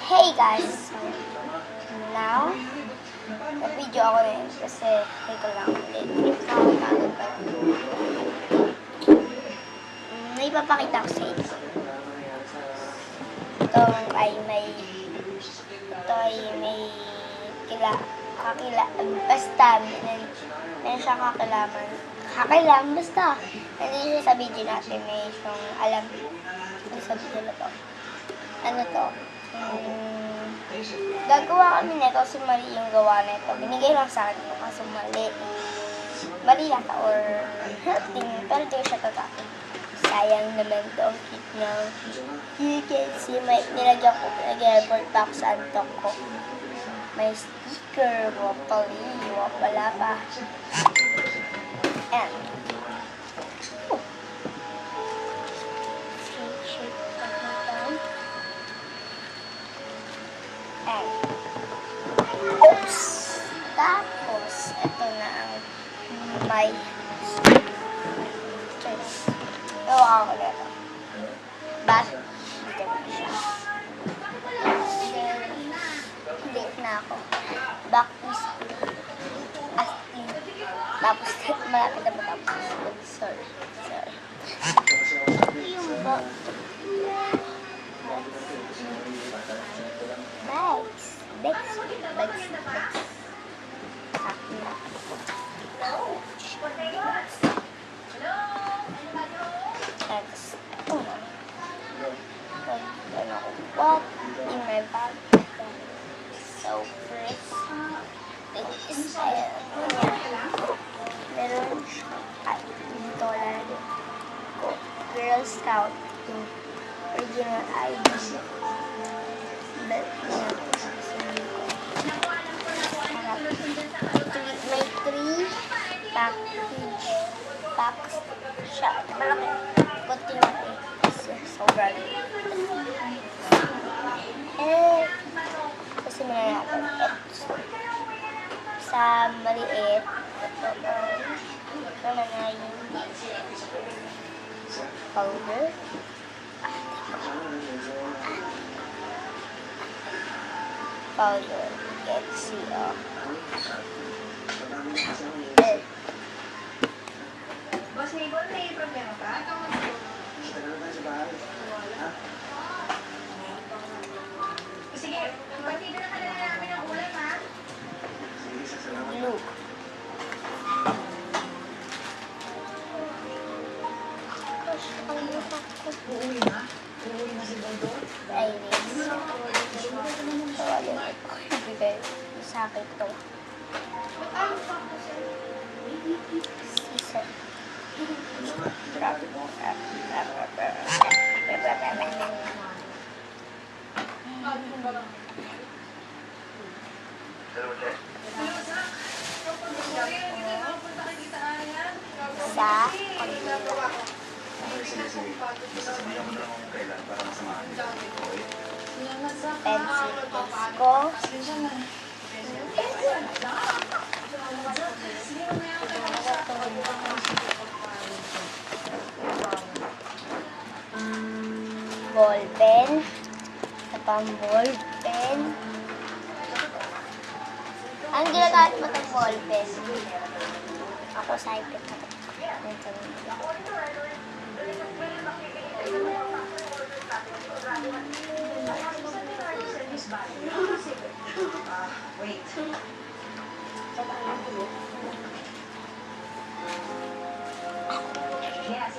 Hey guys! So, now, nag-video ako ngayon kasi ito lang ulit. Nakakapagod pa. May papakita ko sa inyo. Ito ay may basta, meron siyang kakilaman, basta. Hindi siya sa video natin, may siyang alam. Ano sa video na to? Ano to? Gagawa kami nito kasi mali yung gawa nito. Binigay lang sa akin yung kaso mali. Mali yata or hurting, pero di ko siya tatapin. Sayang naman to, ang cute na. You can see, nilagyan airport pa ako sa antok ko. May sticker, wala pa. And, oops! Tapos, ito na ang may choice. Gawa ko nito. But, dito na siya. Late na ako. Back to school. Asking. Tapos, malapit na matapos school. Sorry. Yung ba? Bags. What in my bag? So first, this is meron $1 ko. Girl Scout. Original ID. May 3 packs siya. Malaki. Kunti natin. Sobrang. Kasi muna natin. Sa maliit. Ito na yung powder. Let's see. Boss Mabel, may problema ka? Sige, partido na kanila namin ang ulam, ha? Blue. Uuwi na? Uuwi na si Baldo? Ibigay sa akin ito. Season. Pencil ko. Ball pen. Sa pang ball pen. Ang ginagamit mo itong ball pen? Ako sa iPad na ito. Wait. Yes,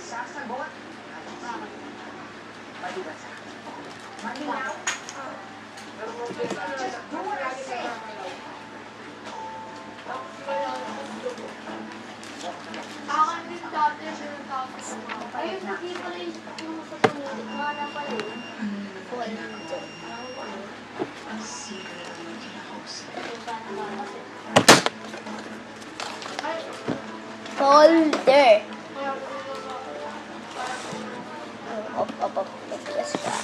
sasagot. Malinaw. Just do what I say. Ay, hindi pala yung sa pamilya. Mga na pala yun. Folder. Folder. Op. Yes, ka.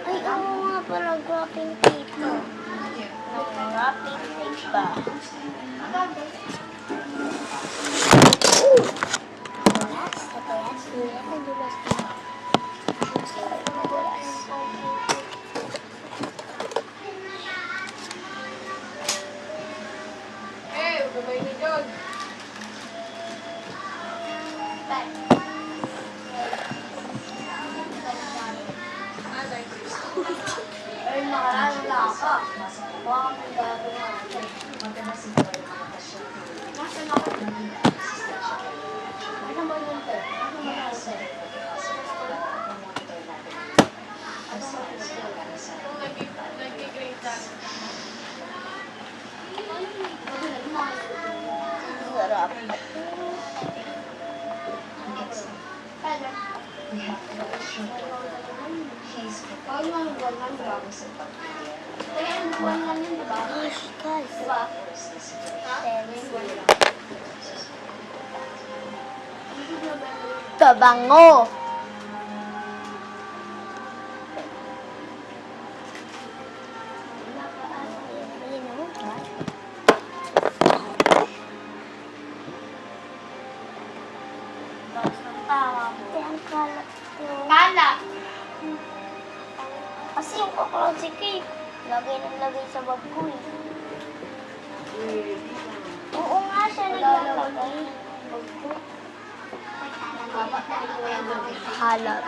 Ay, ako nga pala, wrapping paper. Wrapping paper. Eh, gabay na dyan. Ay, nakaraan wala ka. Baka may gagawin natin. Nasaan ako? Ano ba yun, te? Ano ba yun, te? Sarap. Gosh, guys. Pabango. Kala! Kasi yung cockroach cake, lagay ng lagay sa bag ko eh. Oo nga siya naglalagay. Halap.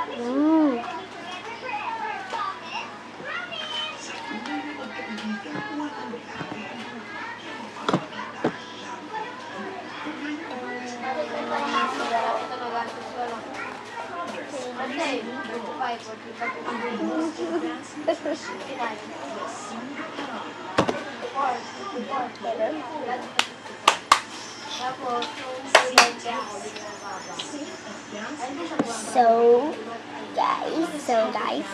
So guys,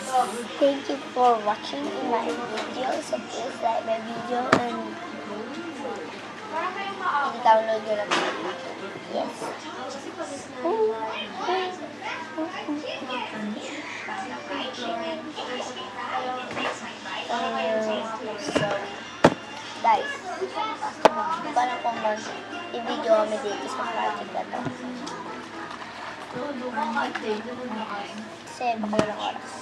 thank you for watching my video. So please like my video and download your video. Yes. So guys, parang kung i-video kami dito sa project na to. Kasi baka walang oras.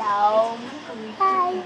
So, bye!